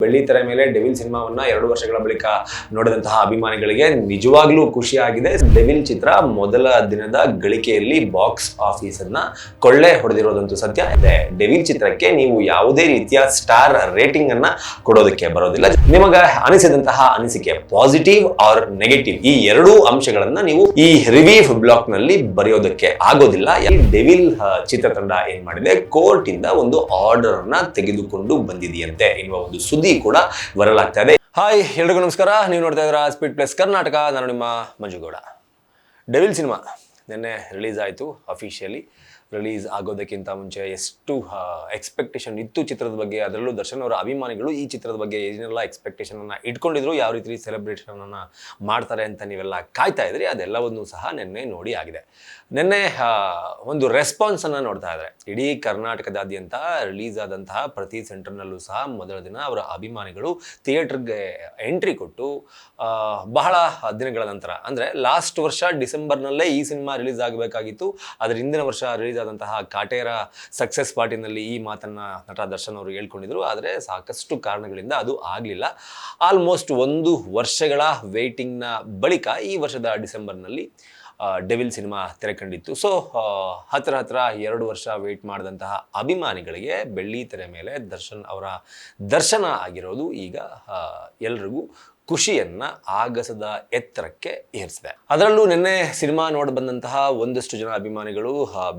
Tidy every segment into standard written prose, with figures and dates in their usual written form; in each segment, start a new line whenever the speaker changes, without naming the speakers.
ಬೆಳ್ಳಿ ತೆರೆ ಮೇಲೆ ಡೆವಿಲ್ ಸಿನಿಮಾವನ್ನ 2 ವರ್ಷಗಳ ಬಳಿಕ ನೋಡಿದಂತಹ ಅಭಿಮಾನಿಗಳಿಗೆ ನಿಜವಾಗ್ಲೂ ಖುಷಿಯಾಗಿದೆ. ಡೆವಿಲ್ ಚಿತ್ರ ಮೊದಲ ದಿನದ ಗಳಿಕೆಯಲ್ಲಿ ಬಾಕ್ಸ್ ಆಫೀಸ್ ಅನ್ನ ಕೊಳ್ಳೆ ಹೊಡೆದಿರೋದಂತೂ ಸತ್ಯ ಇದೆ. ಡೆವಿಲ್ ಚಿತ್ರಕ್ಕೆ ನೀವು ಯಾವುದೇ ರೀತಿಯ ಸ್ಟಾರ್ ರೇಟಿಂಗ್ ಅನ್ನ ಕೊಡೋದಕ್ಕೆ ಬರೋದಿಲ್ಲ. ನಿಮಗ ಅನಿಸಿದಂತಹ ಅನಿಸಿಕೆ ಪಾಸಿಟಿವ್ ಆರ್ ನೆಗೆಟಿವ್ ಈ ಎರಡೂ ಅಂಶಗಳನ್ನ ನೀವು ಈ ರಿವ್ಯೂ ಬ್ಲಾಕ್ ನಲ್ಲಿ ಬರೆಯೋದಕ್ಕೆ ಆಗೋದಿಲ್ಲ. ಡೆವಿಲ್ ಚಿತ್ರತಂಡ ಏನ್ ಮಾಡಿದೆ, ಕೋರ್ಟ್ ಇಂದ ಒಂದು ಆರ್ಡರ್ ಅನ್ನ ತೆಗೆದುಕೊಂಡು ಬಂದಿದೆಯಂತೆ ಎನ್ನುವ ಒಂದು ಸುದ್ದಿ ಕೂಡ ವೈರಲ್ ಆಗ್ತಾ ಇದೆ. ಹಾಯ್ ಎಲ್ರಿಗೂ ನಮಸ್ಕಾರ, ನೀವು ನೋಡ್ತಾ ಇದ್ದೀರಾ ಸ್ಪೀಡ್ ಪ್ಲಸ್ ಕರ್ನಾಟಕ. ನಾನು ನಿಮ್ಮ ಮಂಜುಗೌಡ. ಡೆವಿಲ್ ಸಿನಿಮಾ ನಿನ್ನೆ ರಿಲೀಸ್ ಆಯಿತು. ಅಫಿಷಿಯಲಿ ರಿಲೀಸ್ ಆಗೋದಕ್ಕಿಂತ ಮುಂಚೆ ಎಷ್ಟು ಎಕ್ಸ್ಪೆಕ್ಟೇಷನ್ ಇತ್ತು ಚಿತ್ರದ ಬಗ್ಗೆ, ಅದರಲ್ಲೂ ದರ್ಶನ್ ಅವರ ಅಭಿಮಾನಿಗಳು ಈ ಚಿತ್ರದ ಬಗ್ಗೆ ಏನೆಲ್ಲ ಎಕ್ಸ್ಪೆಕ್ಟೇಷನ್ ಅನ್ನ ಇಟ್ಕೊಂಡಿದ್ರು, ಯಾವ ರೀತಿ ಸೆಲೆಬ್ರೇಷನ್ ಅನ್ನ ಮಾಡ್ತಾರೆ ಅಂತ ನೀವೆಲ್ಲ ಕಾಯ್ತಾ ಇದ್ರಿ, ಅದೆಲ್ಲವನ್ನೂ ಸಹ ನಿನ್ನೆ ನೋಡಿ ಆಗಿದೆ. ನಿನ್ನೆ ಒಂದು ರೆಸ್ಪಾನ್ಸ್ ಅನ್ನ ನೋಡ್ತಾ ಇದ್ದಾರೆ. ಇಡೀ ಕರ್ನಾಟಕದಾದ್ಯಂತ ರಿಲೀಸ್ ಆದಂತಹ ಪ್ರತಿ ಸೆಂಟರ್ನಲ್ಲೂ ಸಹ ಮೊದಲ ದಿನ ಅವರ ಅಭಿಮಾನಿಗಳು ಥಿಯೇಟರ್ಗೆ ಎಂಟ್ರಿ ಕೊಟ್ಟು ಬಹಳ ದಿನಗಳ ನಂತರ, ಅಂದರೆ ಲಾಸ್ಟ್ ವರ್ಷ ಡಿಸೆಂಬರ್ನಲ್ಲೇ ಈ ಸಿನಿಮಾ ರಿಲೀಸ್ ಆಗಬೇಕಾಗಿತ್ತು. ಅದರ ಹಿಂದಿನ ವರ್ಷ ರಿಲೀಸ್ ಆದಂತಹ ಕಾಟೇರ ಸಕ್ಸಸ್ ಪಾರ್ಟಿನಲ್ಲಿ ಈ ಮಾತನ್ನ ನಟ ದರ್ಶನ್ ಅವರು ಹೇಳ್ಕೊಂಡಿದ್ರು. ಆದರೆ ಸಾಕಷ್ಟು ಕಾರಣಗಳಿಂದ ಅದು ಆಗಲಿಲ್ಲ. ಆಲ್ಮೋಸ್ಟ್ 1 ವರ್ಷಗಳ ವೇಟಿಂಗ್ನ ಬಳಿಕ ಈ ವರ್ಷದ ಡಿಸೆಂಬರ್ನಲ್ಲಿ ಡೆವಿಲ್ ಸಿನಿಮಾ ತೆರೆ ಕಂಡಿತ್ತು. ಸೊ ಹತ್ರ 2 ವರ್ಷ ವೇಟ್ ಮಾಡಿದಂತಹ ಅಭಿಮಾನಿಗಳಿಗೆ ಬೆಳ್ಳಿ ತೆರೆ ಮೇಲೆ ದರ್ಶನ್ ಅವರ ದರ್ಶನ ಆಗಿರೋದು ಈಗ ಎಲ್ರಿಗೂ ಖುಷಿಯನ್ನ ಆಗಸದ ಎತ್ತರಕ್ಕೆ ಏರಿಸಿದೆ. ಅದರಲ್ಲೂ ನಿನ್ನೆ ಸಿನಿಮಾ ನೋಡಿ ಬಂದಂತಹ ಒಂದಷ್ಟು ಜನ ಅಭಿಮಾನಿಗಳು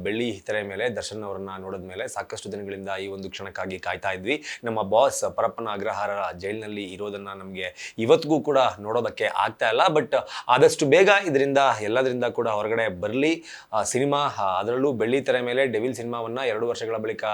ಬೆಳ್ಳಿ ತೆರೆ ಮೇಲೆ ದರ್ಶನ್ ಅವರನ್ನ ನೋಡಿದ ಮೇಲೆ ಸಾಕಷ್ಟು ದಿನಗಳಿಂದ ಈ ಒಂದು ಕ್ಷಣಕ್ಕಾಗಿ ಕಾಯ್ತಾ ಇದ್ವಿ. ನಮ್ಮ ಬಾಸ್ ಪರಪ್ಪನ ಅಗ್ರಹಾರ ಜೈಲಿನಲ್ಲಿ ಇರೋದನ್ನ ನಮಗೆ ಇವತ್ತಿಗೂ ಕೂಡ ನೋಡೋದಕ್ಕೆ ಆಗ್ತಾ ಇಲ್ಲ. ಬಟ್ ಆದಷ್ಟು ಬೇಗ ಇದರಿಂದ ಎಲ್ಲದರಿಂದ ಕೂಡ ಹೊರಗಡೆ ಬರಲಿ ಸಿನಿಮಾ. ಅದರಲ್ಲೂ ಬೆಳ್ಳಿ ತೆರೆ ಮೇಲೆ ಡೆವಿಲ್ ಸಿನಿಮಾವನ್ನ 2 ವರ್ಷಗಳ ಬಳಿಕ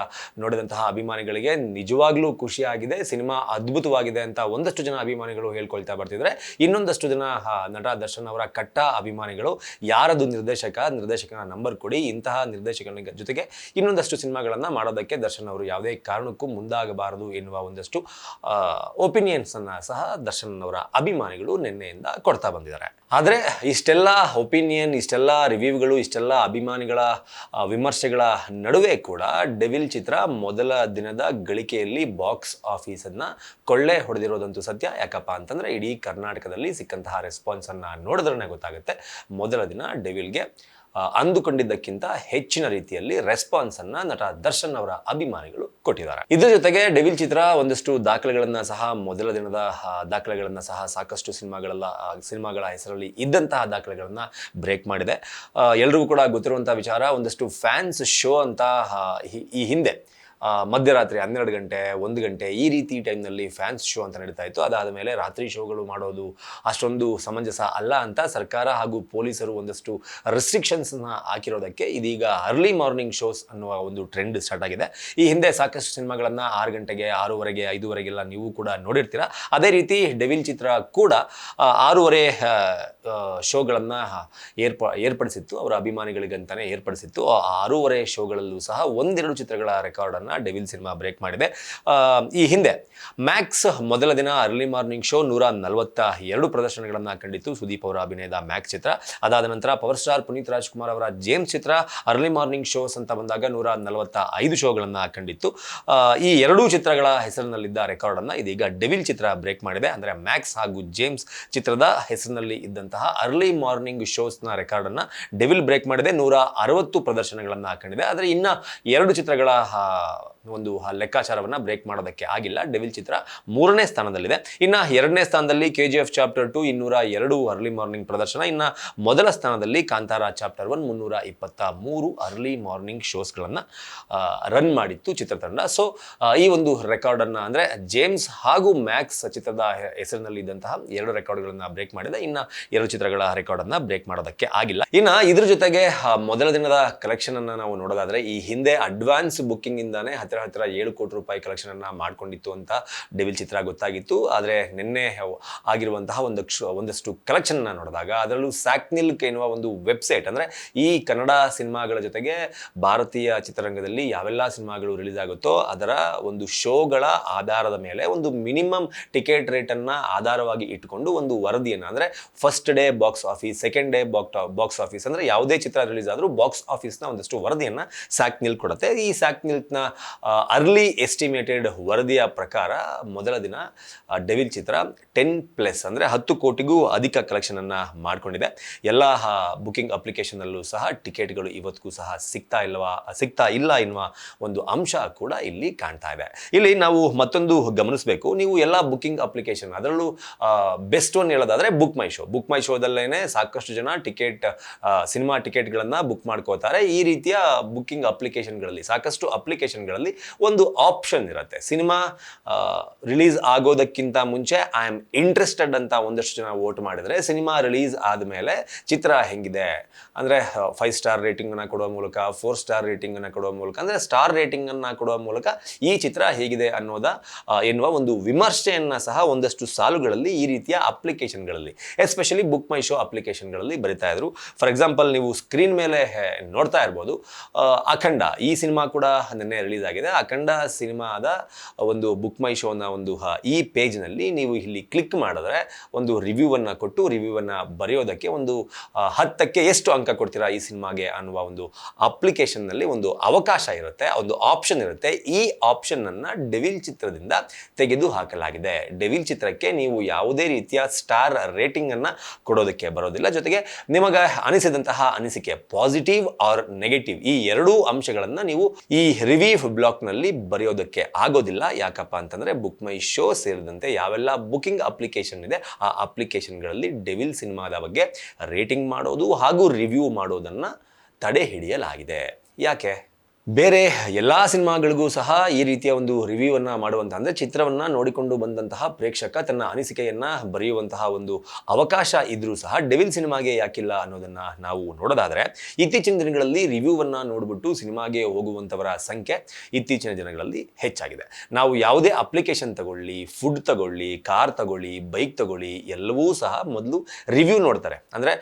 ನೋಡಿದಂತಹ ಅಭಿಮಾನಿಗಳಿಗೆ ನಿಜವಾಗ್ಲೂ ಖುಷಿಯಾಗಿದೆ. ಸಿನಿಮಾ ಅದ್ಭುತವಾಗಿದೆ ಅಂತ ಒಂದಷ್ಟು ಜನ ಅಭಿಮಾನಿಗಳು ಹೇಳ್ಕೊಳ್ತಾರೆ ಬರ್ತಿದ್ರೆ, ಇನ್ನೊಂದಷ್ಟು ಜನ ನಟ ದರ್ಶನ್ ಅವರ ಕಟ್ಟ ಅಭಿಮಾನಿಗಳು ಯಾರದು ನಿರ್ದೇಶಕನ ನಂಬರ್ ಕೊಡಿ, ಇಂತಹ ನಿರ್ದೇಶಕನ ಜೊತೆಗೆ ಇನ್ನೊಂದಷ್ಟು ಸಿನಿಮಾಗಳನ್ನ ಮಾಡೋದಕ್ಕೆ ದರ್ಶನ್ ಅವರು ಯಾವುದೇ ಕಾರಣಕ್ಕೂ ಮುಂದಾಗಬಾರದು ಎನ್ನುವ ಒಂದಷ್ಟು ಒಪಿನಿಯನ್ಸ್ ಅನ್ನ ಸಹ ದರ್ಶನ್ ಅವರ ಅಭಿಮಾನಿಗಳು ನಿನ್ನೆಯಿಂದ ಕೊಡ್ತಾ ಬಂದಿದ್ದಾರೆ. ಆದರೆ ಇಷ್ಟೆಲ್ಲ ಒಪಿನಿಯನ್, ಇಷ್ಟೆಲ್ಲ ರಿವ್ಯೂಗಳು, ಇಷ್ಟೆಲ್ಲ ಅಭಿಮಾನಿಗಳ ವಿಮರ್ಶೆಗಳ ನಡುವೆ ಕೂಡ ಡೆವಿಲ್ ಚಿತ್ರ ಮೊದಲ ದಿನದ ಗಳಿಕೆಯಲ್ಲಿ ಬಾಕ್ಸ್ ಆಫೀಸ್ ಅನ್ನ ಕೊಳ್ಳೆ ಹೊಡೆದಿರೋದಂತೂ ಸತ್ಯ. ಯಾಕಪ್ಪ ಅಂತಂದ್ರೆ ಇಡೀ ಕರ್ನಾಟಕದಲ್ಲಿ ಸಿಕ್ಕಂತಹ ರೆಸ್ಪಾನ್ಸ್ ಅನ್ನ ನೋಡಿದ್ರೆ ಗೊತ್ತಾಗುತ್ತೆ, ಮೊದಲ ದಿನ ಡೆವಿಲ್ಗೆ ಅಂದುಕೊಂಡಿದ್ದಕ್ಕಿಂತ ಹೆಚ್ಚಿನ ರೀತಿಯಲ್ಲಿ ರೆಸ್ಪಾನ್ಸ್ ಅನ್ನ ನಟ ದರ್ಶನ್ ಅವರ ಅಭಿಮಾನಿಗಳು ಕೊಟ್ಟಿದ್ದಾರೆ. ಇದ್ರ ಜೊತೆಗೆ ಡೆವಿಲ್ ಚಿತ್ರ ಒಂದಷ್ಟು ದಾಖಲೆಗಳನ್ನ ಸಹ, ಮೊದಲ ದಿನದ ದಾಖಲೆಗಳನ್ನ ಸಹ ಸಾಕಷ್ಟು ಸಿನಿಮಾಗಳ ಹೆಸರಲ್ಲಿ ಇದ್ದಂತಹ ದಾಖಲೆಗಳನ್ನ ಬ್ರೇಕ್ ಮಾಡಿದೆ. ಎಲ್ರಿಗೂ ಕೂಡ ಗೊತ್ತಿರುವಂತಹ ವಿಚಾರ, ಒಂದಷ್ಟು ಫ್ಯಾನ್ಸ್ ಶೋ ಅಂತ ಈ ಹಿಂದೆ ಮಧ್ಯರಾತ್ರಿ 12 ಗಂಟೆ 1 ಗಂಟೆ ಈ ರೀತಿ ಟೈಮ್ನಲ್ಲಿ ಫ್ಯಾನ್ಸ್ ಶೋ ಅಂತ ನಡೀತಾ ಇತ್ತು. ಅದಾದ ಮೇಲೆ ರಾತ್ರಿ ಶೋಗಳು ಮಾಡೋದು ಅಷ್ಟೊಂದು ಸಮಂಜಸ ಅಲ್ಲ ಅಂತ ಸರ್ಕಾರ ಹಾಗೂ ಪೊಲೀಸರು ಒಂದಷ್ಟು ರೆಸ್ಟ್ರಿಕ್ಷನ್ಸ್ನ ಹಾಕಿರೋದಕ್ಕೆ ಇದೀಗ ಅರ್ಲಿ ಮಾರ್ನಿಂಗ್ ಶೋಸ್ ಅನ್ನುವ ಒಂದು ಟ್ರೆಂಡ್ ಸ್ಟಾರ್ಟ್ ಆಗಿದೆ. ಈ ಹಿಂದೆ ಸಾಕಷ್ಟು ಸಿನಿಮಾಗಳನ್ನು 6 ಗಂಟೆಗೆ 6:30 5:30ಗೆಲ್ಲ ನೀವು ಕೂಡ ನೋಡಿರ್ತೀರ. ಅದೇ ರೀತಿ ಡೆವಿಲ್ ಚಿತ್ರ ಕೂಡ 6:30 ಶೋಗಳನ್ನು ಏರ್ಪಡಿಸಿತ್ತು, ಅವರ ಅಭಿಮಾನಿಗಳಿಗಂತಾನೆ ಏರ್ಪಡಿಸಿತ್ತು. 6:30 ಶೋಗಳಲ್ಲೂ ಸಹ 1-2 ಚಿತ್ರಗಳ ರೆಕಾರ್ಡನ್ನು ಡೆವಿಲ್ ಸಿನಿಮಾ ಬ್ರೇಕ್ ಮಾಡಿದೆ. ಈ ಹಿಂದೆ ಮ್ಯಾಕ್ಸ್ ಮೊದಲ ದಿನ ಅರ್ಲಿ ಮಾರ್ನಿಂಗ್ ಶೋ 142 ಪ್ರದರ್ಶನಗಳನ್ನು ಕಂಡಿತ್ತು, ಸುದೀಪ್ ಅವರ ಅಭಿನಯದ ಮ್ಯಾಕ್ಸ್ ಚಿತ್ರ. ಅದಾದ ನಂತರ ಪವರ್ ಸ್ಟಾರ್ ಪುನೀತ್ ರಾಜ್ಕುಮಾರ್ ಅವರ ಜೇಮ್ಸ್ ಚಿತ್ರ ಅರ್ಲಿ ಮಾರ್ನಿಂಗ್ ಶೋಸ್ ಅಂತ ಬಂದಾಗ 145 ಶೋಗಳನ್ನು ಕಂಡಿತ್ತು. ಈ ಎರಡೂ ಚಿತ್ರಗಳ ಹೆಸರಿನಲ್ಲಿದ್ದ ರೆಕಾರ್ಡನ್ನು ಇದೀಗ ಡೆವಿಲ್ ಚಿತ್ರ ಬ್ರೇಕ್ ಮಾಡಿದೆ. ಅಂದರೆ ಮ್ಯಾಕ್ಸ್ ಹಾಗೂ ಜೇಮ್ಸ್ ಚಿತ್ರದ ಹೆಸರಿನಲ್ಲಿ ಇದ್ದಂತಹ ಅರ್ಲಿ ಮಾರ್ನಿಂಗ್ ಶೋಸ್ನ ರೆಕಾರ್ಡನ್ನು ಡೆವಿಲ್ ಬ್ರೇಕ್ ಮಾಡಿದೆ. 160 ಪ್ರದರ್ಶನಗಳನ್ನು ಕಂಡಿದೆ. ಆದರೆ ಇನ್ನು 2 ಚಿತ್ರಗಳ ಒಂದು ಲೆಕ್ಕಾಚಾರವನ್ನು ಬ್ರೇಕ್ ಮಾಡೋದಕ್ಕೆ ಆಗಿಲ್ಲ. ಡೆವಿಲ್ ಚಿತ್ರ 3ನೇ ಸ್ಥಾನದಲ್ಲಿದೆ. ಇನ್ನು 2ನೇ ಸ್ಥಾನದಲ್ಲಿ KGF ಚಾಪ್ಟರ್ 2 202 ಅರ್ಲಿ ಮಾರ್ನಿಂಗ್ ಪ್ರದರ್ಶನ. ಇನ್ನು ಮೊದಲ ಸ್ಥಾನದಲ್ಲಿ ಕಾಂತಾರ ಚಾಪ್ಟರ್ 1 323 ಅರ್ಲಿ ಮಾರ್ನಿಂಗ್ ಶೋಸ್ಗಳನ್ನು ರನ್ ಮಾಡಿತ್ತು ಚಿತ್ರತಂಡ. ಸೊ ಈ ಒಂದು ರೆಕಾರ್ಡನ್ನು, ಅಂದರೆ ಜೇಮ್ಸ್ ಹಾಗೂ ಮ್ಯಾಕ್ಸ್ ಚಿತ್ರದ ಹೆಸರಿನಲ್ಲಿ ಇದ್ದಂತಹ 2 ರೆಕಾರ್ಡ್ಗಳನ್ನು ಬ್ರೇಕ್ ಮಾಡಿದೆ. ಇನ್ನು 2 ಚಿತ್ರಗಳ ರೆಕಾರ್ಡನ್ನು ಬ್ರೇಕ್ ಮಾಡೋದಕ್ಕೆ ಆಗಿಲ್ಲ. ಇನ್ನು ಇದ್ರ ಜೊತೆಗೆ ಮೊದಲ ದಿನದ ಕಲೆಕ್ಷನ್ ಅನ್ನು ನಾವು ನೋಡೋದಾದ್ರೆ, ಈ ಹಿಂದೆ ಅಡ್ವಾನ್ಸ್ ಬುಕ್ಕಿಂಗ್ ಇಂದಾನೆ ಹತ್ತಿರ 7 ಕೋಟಿ ರೂಪಾಯಿ ಕಲೆಕ್ಷನ್ ಅನ್ನ ಮಾಡ್ಕೊಂಡಿತ್ತು ಅಂತ ಡೆವಿಲ್ ಚಿತ್ರ ಗೊತ್ತಾಗಿತ್ತು. ಆದರೆ ನಿನ್ನೆ ಆಗಿರುವಂತಹ ಒಂದಷ್ಟು ಕಲೆಕ್ಷನ್ ಅನ್ನ ನೋಡಿದಾಗ, ಅದರಲ್ಲೂ ಸ್ಯಾಕ್ನಿಲ್ಕ್ ಎನ್ನುವ ಒಂದು ವೆಬ್ಸೈಟ್, ಅಂದ್ರೆ ಈ ಕನ್ನಡ ಸಿನಿಮಾಗಳ ಜೊತೆಗೆ ಭಾರತೀಯ ಚಿತ್ರರಂಗದಲ್ಲಿ ಯಾವೆಲ್ಲ ಸಿನಿಮಾಗಳು ರಿಲೀಸ್ ಆಗುತ್ತೋ ಅದರ ಒಂದು ಶೋಗಳ ಆಧಾರದ ಮೇಲೆ ಒಂದು ಮಿನಿಮಮ್ ಟಿಕೆಟ್ ರೇಟ್ ಅನ್ನ ಆಧಾರವಾಗಿ ಇಟ್ಟುಕೊಂಡು ಒಂದು ವರದಿಯನ್ನ, ಅಂದ್ರೆ first day box office, second day box office, ಅಂದ್ರೆ ಯಾವುದೇ ಚಿತ್ರ ರಿಲೀಸ್ ಆದ್ರೂ ಬಾಕ್ಸ್ ಆಫೀಸ್ನ ಒಂದಷ್ಟು ವರದಿಯನ್ನ ಸ್ಯಾಕ್ನಿಲ್ಕ್ ಕೊಡುತ್ತೆ. ಈ ಸ್ಯಾಕ್ನಿಲ್ಕ್ನ ಅರ್ಲಿ ಎಸ್ಟಿಮೇಟೆಡ್ ವರದಿಯ ಪ್ರಕಾರ ಮೊದಲ ದಿನ ಡೆವಿಲ್ ಚಿತ್ರ 10+ ಅಂದರೆ 10 ಕೋಟಿಗೂ ಅಧಿಕ ಕಲೆಕ್ಷನ್ ಅನ್ನ ಮಾಡಿಕೊಂಡಿದೆ. ಎಲ್ಲ ಬುಕಿಂಗ್ ಅಪ್ಲಿಕೇಶನ್ನಲ್ಲೂ ಸಹ ಟಿಕೆಟ್ಗಳು ಇವತ್ತಿಗೂ ಸಹ ಸಿಗ್ತಾ ಇಲ್ಲ ಎನ್ನುವ ಒಂದು ಅಂಶ ಕೂಡ ಇಲ್ಲಿ ಕಾಣ್ತಾ ಇದೆ. ಇಲ್ಲಿ ನಾವು ಮತ್ತೊಂದು ಗಮನಿಸಬೇಕು, ನೀವು ಎಲ್ಲ ಬುಕಿಂಗ್ ಅಪ್ಲಿಕೇಶನ್ ಅದರಲ್ಲೂ ಬೆಸ್ಟ್ ಒನ್ ಹೇಳೋದಾದ್ರೆ ಬುಕ್ ಮೈ ಶೋದಲ್ಲೇನೆ ಸಾಕಷ್ಟು ಜನ ಸಿನಿಮಾ ಟಿಕೆಟ್ಗಳನ್ನು ಬುಕ್ ಮಾಡ್ಕೋತಾರೆ. ಈ ರೀತಿಯ ಬುಕಿಂಗ್ ಅಪ್ಲಿಕೇಶನ್ಗಳಲ್ಲಿ ಸಾಕಷ್ಟು ಅಪ್ಲಿಕೇಶನ್ಗಳಲ್ಲಿ ಒಂದು ಆಪ್ಷನ್ ಇರುತ್ತೆ. ಸಿನಿಮಾ ರಿಲೀಸ್ ಆಗೋದಕ್ಕಿಂತ ಮುಂಚೆ ಐ ಆಮ್ ಇಂಟ್ರೆಸ್ಟೆಡ್ ಅಂತ ಒಂದಷ್ಟು ಜನ ವೋಟ್ ಮಾಡಿದರೆ, ಸಿನಿಮಾ ರಿಲೀಸ್ ಆದಮೇಲೆ ಚಿತ್ರ ಹೆಂಗಿದೆ ಅಂದರೆ 5 ಸ್ಟಾರ್ ರೇಟಿಂಗನ್ನು ಕೊಡುವ ಮೂಲಕ, 4 ಸ್ಟಾರ್ ರೇಟಿಂಗನ್ನು ಕೊಡುವ ಮೂಲಕ, ಅಂದರೆ ಸ್ಟಾರ್ ರೇಟಿಂಗನ್ನು ಕೊಡುವ ಮೂಲಕ ಈ ಚಿತ್ರ ಹೇಗಿದೆ ಎನ್ನುವ ಒಂದು ವಿಮರ್ಶೆಯನ್ನು ಸಹ ಒಂದಷ್ಟು ಸಾಲುಗಳಲ್ಲಿ ಈ ರೀತಿಯ ಅಪ್ಲಿಕೇಶನ್ಗಳಲ್ಲಿ, ಎಸ್ಪೆಷಲಿ ಬುಕ್ ಮೈ ಶೋ ಅಪ್ಲಿಕೇಶನ್ಗಳಲ್ಲಿ ಬರಿತಾ ಇದ್ರು. ಫಾರ್ ಎಕ್ಸಾಂಪಲ್, ನೀವು ಸ್ಕ್ರೀನ್ ಮೇಲೆ ನೋಡ್ತಾ ಇರ್ಬೋದು, ಅಖಂಡ ಈ ಸಿನಿಮಾ ಕೂಡ ನಿನ್ನೆ ರಿಲೀಸ್ ಆಗಿದೆ. ಅಖಂಡ ಸಿನಿಮಾದ ಒಂದು ಬುಕ್ ಮೈ ಶೋನ ಒಂದು ಈ ಪೇಜ್ನಲ್ಲಿ ನೀವು ಇಲ್ಲಿ ಕ್ಲಿಕ್ ಮಾಡಿದ್ರೆ ಒಂದು ರಿವ್ಯೂವನ್ನು ಕೊಟ್ಟು ರಿವ್ಯೂವನ್ನು ಬರೆಯೋದಕ್ಕೆ ಒಂದು 10ಕ್ಕೆ ಎಷ್ಟು ಅಂಕ ಕೊಡ್ತೀರಾ ಈ ಸಿನಿಮಾಗೆ ಅನ್ನುವ ಒಂದು ಅಪ್ಲಿಕೇಶನ್ನಲ್ಲಿ ಒಂದು ಅವಕಾಶ ಇರುತ್ತೆ, ಒಂದು ಆಪ್ಷನ್ ಇರುತ್ತೆ. ಈ ಆಪ್ಷನ್ ಅನ್ನ ಡೆವಿಲ್ ಚಿತ್ರದಿಂದ ತೆಗೆದು ಹಾಕಲಾಗಿದೆ. ಡೆವಿಲ್ ಚಿತ್ರಕ್ಕೆ ನೀವು ಯಾವುದೇ ರೀತಿಯ ಸ್ಟಾರ್ ರೇಟಿಂಗ್ ಅನ್ನ ಕೊಡೋದಕ್ಕೆ ಬರೋದಿಲ್ಲ. ಜೊತೆಗೆ ನಿಮಗೆ ಅನಿಸಿದಂತಹ ಅನಿಸಿಕೆ ಪಾಸಿಟಿವ್ ಆರ್ ನೆಗೆಟಿವ್ ಈ ಎರಡೂ ಅಂಶಗಳನ್ನ ನೀವು ಈ ರಿವ್ಯೂ ಬ್ಲಾಕ್ ನಲ್ಲಿ ಬರೆಯೋದಕ್ಕೆ ಆಗೋದಿಲ್ಲ. ಯಾಕಪ್ಪ ಅಂತಂದ್ರೆ ಬುಕ್ ಮೈ ಶೋ ಸೇರಿದಂತೆ ಯಾವೆಲ್ಲ ಬುಕಿಂಗ್ ಅಪ್ಲಿಕೇಶನ್ ಇದೆ ಆ ಅಪ್ಲಿಕೇಶನ್ಗಳಲ್ಲಿ ಡೆವಿಲ್ ಸಿನಿಮಾದ ಬಗ್ಗೆ ರೇಟಿಂಗ್ ಮಾಡೋದು ಹಾಗೂ ರಿವ್ಯೂ ಮಾಡೋದನ್ನ ತಡೆ ಹಿಡಿಯಲಾಗಿದೆ. ಯಾಕೆ? ಬೇರೆ ಎಲ್ಲ ಸಿನಿಮಾಗಳಿಗೂ ಸಹ ಈ ರೀತಿಯ ಒಂದು ರಿವ್ಯೂವನ್ನು ಮಾಡುವಂಥ, ಅಂದರೆ ಚಿತ್ರವನ್ನು ನೋಡಿಕೊಂಡು ಬಂದಂತಹ ಪ್ರೇಕ್ಷಕ ತನ್ನ ಅನಿಸಿಕೆಯನ್ನು ಬರೆಯುವಂತಹ ಒಂದು ಅವಕಾಶ ಇದ್ರೂ ಸಹ ಡೆವಿಲ್ ಸಿನಿಮಾಗೆ ಯಾಕಿಲ್ಲ ಅನ್ನೋದನ್ನು ನಾವು ನೋಡೋದಾದರೆ, ಇತ್ತೀಚಿನ ದಿನಗಳಲ್ಲಿ ರಿವ್ಯೂವನ್ನು ನೋಡಿಬಿಟ್ಟು ಸಿನಿಮಾಗೆ ಹೋಗುವಂಥವರ ಸಂಖ್ಯೆ ಇತ್ತೀಚಿನ ದಿನಗಳಲ್ಲಿ ಹೆಚ್ಚಾಗಿದೆ. ನಾವು ಯಾವುದೇ ಅಪ್ಲಿಕೇಶನ್ ತಗೊಳ್ಳಿ, ಫುಡ್ ತಗೊಳ್ಳಿ, ಕಾರ್ ತಗೊಳ್ಳಿ, ಬೈಕ್ ತಗೊಳ್ಳಿ, ಎಲ್ಲವೂ ಸಹ ಮೊದಲು ರಿವ್ಯೂ ನೋಡ್ತಾರೆ. ಅಂದರೆ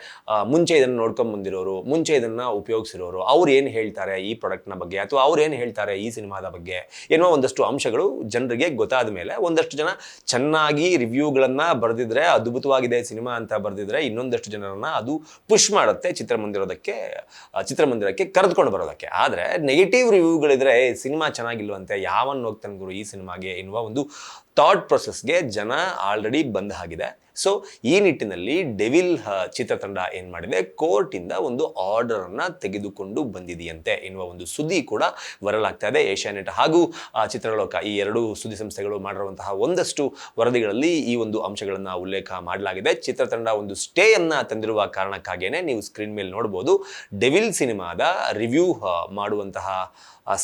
ಮುಂಚೆ ಇದನ್ನು ನೋಡ್ಕೊಂಡು ಬಂದಿರೋರು, ಮುಂಚೆ ಇದನ್ನು ಉಪಯೋಗಿಸಿರೋರು, ಅವ್ರು ಏನು ಹೇಳ್ತಾರೆ ಈ ಪ್ರಾಡಕ್ಟ್ನ ಬಗ್ಗೆ, ಅಥವಾ ಅವ್ರು ಏನು ಹೇಳ್ತಾರೆ ಈ ಸಿನಿಮಾದ ಬಗ್ಗೆ ಎನ್ನುವ ಒಂದಷ್ಟು ಅಂಶಗಳು ಜನರಿಗೆ ಗೊತ್ತಾದ ಮೇಲೆ ಒಂದಷ್ಟು ಜನ ಚೆನ್ನಾಗಿ ರಿವ್ಯೂಗಳನ್ನ ಬರೆದಿದ್ರೆ, ಅದ್ಭುತವಾಗಿದೆ ಸಿನಿಮಾ ಅಂತ ಬರೆದಿದ್ರೆ ಇನ್ನೊಂದಷ್ಟು ಜನರನ್ನ ಅದು ಪುಷ್ ಮಾಡುತ್ತೆ ಚಿತ್ರಮಂದಿರಕ್ಕೆ ಕರೆದುಕೊಂಡು ಬರೋದಕ್ಕೆ. ಆದರೆ ನೆಗೆಟಿವ್ ರಿವ್ಯೂಗಳಿದ್ರೆ ಸಿನಿಮಾ ಚೆನ್ನಾಗಿಲ್ವಂತೆ, ಯಾವನ್ ಹೋಗ್ತಾನೆ ಗುರು ಈ ಸಿನಿಮಾಗೆ ಎನ್ನುವ ಒಂದು ಥಾಟ್ ಪ್ರೊಸೆಸ್ಗೆ ಜನ ಆಲ್ರೆಡಿ ಬಂದ ಹಾಗಿದೆ. ಸೊ ಈ ನಿಟ್ಟಿನಲ್ಲಿ ಡೆವಿಲ್ ಚಿತ್ರತಂಡ ಏನು ಮಾಡಿದೆ, ಕೋರ್ಟಿಂದ ಒಂದು ಆರ್ಡರನ್ನು ತೆಗೆದುಕೊಂಡು ಬಂದಿದೆಯಂತೆ ಎನ್ನುವ ಒಂದು ಸುದ್ದಿ ಕೂಡ ವೈರಲ್ ಆಗ್ತಾ ಇದೆ. ಏಷ್ಯಾನೆಟ್ ಹಾಗೂ ಚಿತ್ರಲೋಕ ಈ ಎರಡೂ ಸುದ್ದಿ ಸಂಸ್ಥೆಗಳು ಮಾಡಿರುವಂತಹ ಒಂದಷ್ಟು ವರದಿಗಳಲ್ಲಿ ಈ ಒಂದು ಅಂಶಗಳನ್ನು ಉಲ್ಲೇಖ ಮಾಡಲಾಗಿದೆ. ಚಿತ್ರತಂಡ ಒಂದು ಸ್ಟೇಯನ್ನು ತಂದಿರುವ ಕಾರಣಕ್ಕಾಗಿಯೇ ನೀವು ಸ್ಕ್ರೀನ್ ಮೇಲೆ ನೋಡ್ಬೋದು, ಡೆವಿಲ್ ಸಿನಿಮಾದ ರಿವ್ಯೂ ಮಾಡುವಂತಹ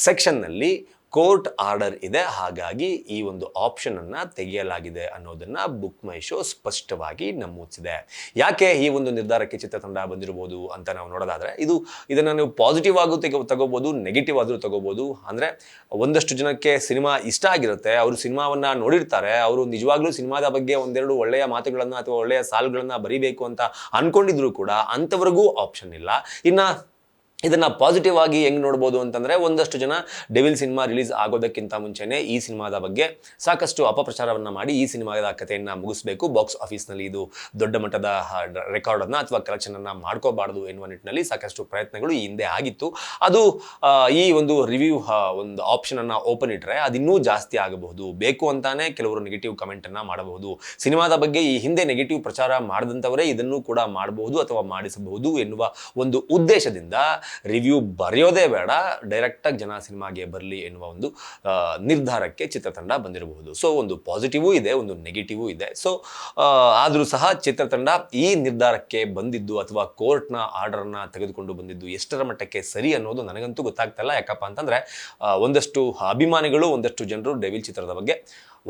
ಸೆಕ್ಷನ್ನಲ್ಲಿ ಕೋರ್ಟ್ ಆರ್ಡರ್ ಇದೆ, ಹಾಗಾಗಿ ಈ ಒಂದು ಆಪ್ಷನ್ ಅನ್ನ ತೆಗೆಯಲಾಗಿದೆ ಅನ್ನೋದನ್ನ ಬುಕ್ ಮೈ ಶೋ ಸ್ಪಷ್ಟವಾಗಿ ನಮೂದಿಸಿದೆ. ಯಾಕೆ ಈ ಒಂದು ನಿರ್ಧಾರಕ್ಕೆ ಚಿತ್ರತಂಡ ಬಂದಿರಬಹುದು ಅಂತ ನಾವು ನೋಡೋದಾದ್ರೆ, ಇದನ್ನ ನೀವು ಪಾಸಿಟಿವ್ ಆಗೂ ತಗೋಬಹುದು, ನೆಗೆಟಿವ್ ಆದ್ರೂ ತಗೋಬಹುದು. ಅಂದ್ರೆ ಒಂದಷ್ಟು ಜನಕ್ಕೆ ಸಿನಿಮಾ ಇಷ್ಟ ಆಗಿರುತ್ತೆ, ಅವರು ಸಿನಿಮಾವನ್ನ ನೋಡಿರ್ತಾರೆ, ಅವರು ನಿಜವಾಗ್ಲೂ ಸಿನಿಮಾದ ಬಗ್ಗೆ ಒಂದೆರಡು ಒಳ್ಳೆಯ ಮಾತುಗಳನ್ನ ಅಥವಾ ಒಳ್ಳೆಯ ಸಾಲುಗಳನ್ನ ಬರೀಬೇಕು ಅಂತ ಅನ್ಕೊಂಡಿದ್ರು ಕೂಡ ಅಂಥವ್ರಿಗೂ ಆಪ್ಷನ್ ಇಲ್ಲ. ಇದನ್ನ ಪಾಸಿಟಿವ್ ಆಗಿ ಹೆಂಗ್ ನೋಡ್ಬೋದು ಅಂತಂದ್ರೆ, ಒಂದಷ್ಟು ಜನ ಡೆವಿಲ್ ಸಿನಿಮಾ ರಿಲೀಸ್ ಆಗೋದಕ್ಕಿಂತ ಮುಂಚೆನೆ ಈ ಸಿನಿಮಾದ ಬಗ್ಗೆ ಸಾಕಷ್ಟು ಅಪಪ್ರಚಾರವನ್ನ ಮಾಡಿ ಈ ಸಿನಿಮಾದ ಕಥೆಯನ್ನ ಮುಗಿಸ್ಬೇಕು, ಬಾಕ್ಸ್ ಆಫೀಸ್ನಲ್ಲಿ ಇದು ದೊಡ್ಡ ಮಟ್ಟದ ರೆಕಾರ್ಡ್ ಅನ್ನ ಅಥವಾ ಕಲೆಕ್ಷನ್ ಅನ್ನ ಮಾಡ್ಕೋಬಾರ್ದು ಎನ್ನುವ ನಿಟ್ಟಿನಲ್ಲಿ ಸಾಕಷ್ಟು ಪ್ರಯತ್ನಗಳು ಈ ಹಿಂದೆ ಆಗಿತ್ತು. ಅದು ಈ ಒಂದು ರಿವ್ಯೂ ಒಂದು ಆಪ್ಷನ್ ಅನ್ನ ಓಪನ್ ಇಟ್ರೆ ಅದಿನ್ನೂ ಜಾಸ್ತಿ ಆಗಬಹುದು. ಬೇಕು ಅಂತಾನೆ ಕೆಲವರು ನೆಗೆಟಿವ್ ಕಮೆಂಟ್ ಅನ್ನ ಮಾಡಬಹುದು. ಸಿನಿಮಾದ ಬಗ್ಗೆ ಈ ಹಿಂದೆ ನೆಗೆಟಿವ್ ಪ್ರಚಾರ ಮಾಡಿದಂಥವರೇ ಇದನ್ನು ಕೂಡ ಮಾಡಬಹುದು ಅಥವಾ ಮಾಡಿಸಬಹುದು ಎನ್ನುವ ಒಂದು ಉದ್ದೇಶದಿಂದ ರಿವ್ಯೂ ಬರೆಯೋದೇ ಬೇಡ, ಡೈರೆಕ್ಟ್ ಆಗಿ ಜನ ಸಿನಿಮಾಗೆ ಬರಲಿ ಎನ್ನುವ ಒಂದು ನಿರ್ಧಾರಕ್ಕೆ ಚಿತ್ರತಂಡ ಬಂದಿರಬಹುದು. ಸೊ ಒಂದು ಪಾಸಿಟಿವ್ ಇದೆ, ಒಂದು ನೆಗೆಟಿವ್ ಇದೆ. ಸೊ ಆದರೂ ಸಹ ಚಿತ್ರತಂಡ ಈ ನಿರ್ಧಾರಕ್ಕೆ ಬಂದಿದ್ದು ಅಥವಾ ಕೋರ್ಟ್ನ ಆರ್ಡರ್ನ ತೆಗೆದುಕೊಂಡು ಬಂದಿದ್ದು ಎಷ್ಟರ ಮಟ್ಟಕ್ಕೆ ಸರಿ ಅನ್ನೋದು ನನಗಂತೂ ಗೊತ್ತಾಗ್ತಾ ಇಲ್ಲ. ಯಾಕಪ್ಪ ಅಂತಂದ್ರೆ ಒಂದಷ್ಟು ಅಭಿಮಾನಿಗಳು, ಒಂದಷ್ಟು ಜನರು ಡೆವಿಲ್ ಚಿತ್ರದ ಬಗ್ಗೆ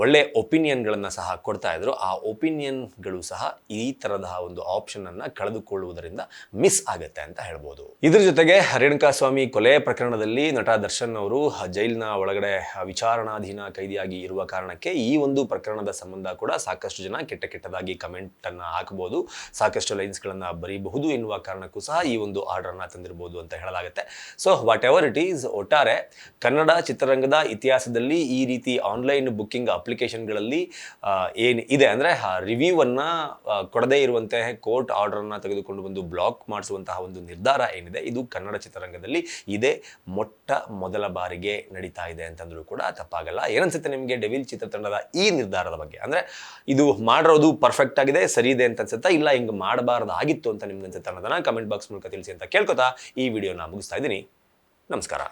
ಒಳ್ಳೆ ಒಪಿನಿಯನ್ಗಳನ್ನು ಸಹ ಕೊಡ್ತಾ ಇದ್ರು. ಆ ಒಪಿನಿಯನ್ಗಳು ಸಹ ಈ ತರಹ ಒಂದು ಆಪ್ಷನ್ ಅನ್ನ ಕಳೆದುಕೊಳ್ಳುವುದರಿಂದ ಮಿಸ್ ಆಗುತ್ತೆ ಅಂತ ಹೇಳ್ಬೋದು. ಇದ್ರ ಜೊತೆಗೆ ರೇಣುಕಾಸ್ವಾಮಿ ಕೊಲೆ ಪ್ರಕರಣದಲ್ಲಿ ನಟ ದರ್ಶನ್ ಅವರು ಜೈಲಿನ ಒಳಗಡೆ ವಿಚಾರಣಾಧೀನ ಕೈದಿಯಾಗಿ ಇರುವ ಕಾರಣಕ್ಕೆ ಈ ಒಂದು ಪ್ರಕರಣದ ಸಂಬಂಧ ಕೂಡ ಸಾಕಷ್ಟು ಜನ ಕೆಟ್ಟದಾಗಿ ಕಮೆಂಟ್ ಅನ್ನ ಹಾಕಬಹುದು, ಸಾಕಷ್ಟು ಲೈನ್ಸ್ಗಳನ್ನ ಬರೀಬಹುದು ಎನ್ನುವ ಕಾರಣಕ್ಕೂ ಸಹ ಈ ಒಂದು ಆರ್ಡರ್ ಅನ್ನ ತಂದಿರಬಹುದು ಅಂತ ಹೇಳಲಾಗುತ್ತೆ. So what ever it is, ಒಟ್ಟಾರೆ ಕನ್ನಡ ಚಿತ್ರರಂಗದ ಇತಿಹಾಸದಲ್ಲಿ ಈ ರೀತಿ ಆನ್ಲೈನ್ ಬುಕ್ಕಿಂಗ್ ಅಪ್ಲಿಕೇಶನ್ಗಳಲ್ಲಿ ಏನು ಇದೆ ಅಂದರೆ ರಿವ್ಯೂವನ್ನು ಕೊಡದೇ ಇರುವಂತೆ ಕೋರ್ಟ್ ಆರ್ಡರನ್ನು ತೆಗೆದುಕೊಂಡು ಬಂದು ಬ್ಲಾಕ್ ಮಾಡಿಸುವಂತಹ ಒಂದು ನಿರ್ಧಾರ ಏನಿದೆ ಇದು ಕನ್ನಡ ಚಿತ್ರರಂಗದಲ್ಲಿ ಇದೇ ಮೊದಲ ಬಾರಿಗೆ ನಡೀತಾ ಇದೆ ಅಂತಂದ್ರೂ ಕೂಡ ತಪ್ಪಾಗಲ್ಲ. ಏನನ್ಸುತ್ತೆ ನಿಮಗೆ ಡೆವಿಲ್ ಚಿತ್ರತಂಡದ ಈ ನಿರ್ಧಾರದ ಬಗ್ಗೆ? ಅಂದರೆ ಇದು ಮಾಡಿರೋದು ಪರ್ಫೆಕ್ಟ್ ಆಗಿದೆ, ಸರಿ ಇದೆ ಅಂತ ಅನ್ಸುತ್ತಾ, ಇಲ್ಲ ಹಿಂಗೆ ಮಾಡಬಾರ್ದಾಗಿತ್ತು ಅಂತ ನಿಮ್ಗೆ ಅನ್ಸುತ್ತೆ ಅನ್ನೋದನ್ನ ಕಮೆಂಟ್ ಬಾಕ್ಸ್ ಮೂಲಕ ತಿಳಿಸಿ ಅಂತ ಕೇಳ್ಕೊತಾ ಈ ವಿಡಿಯೋನ ಮುಗಿಸ್ತಾ ಇದ್ದೀನಿ. ನಮಸ್ಕಾರ.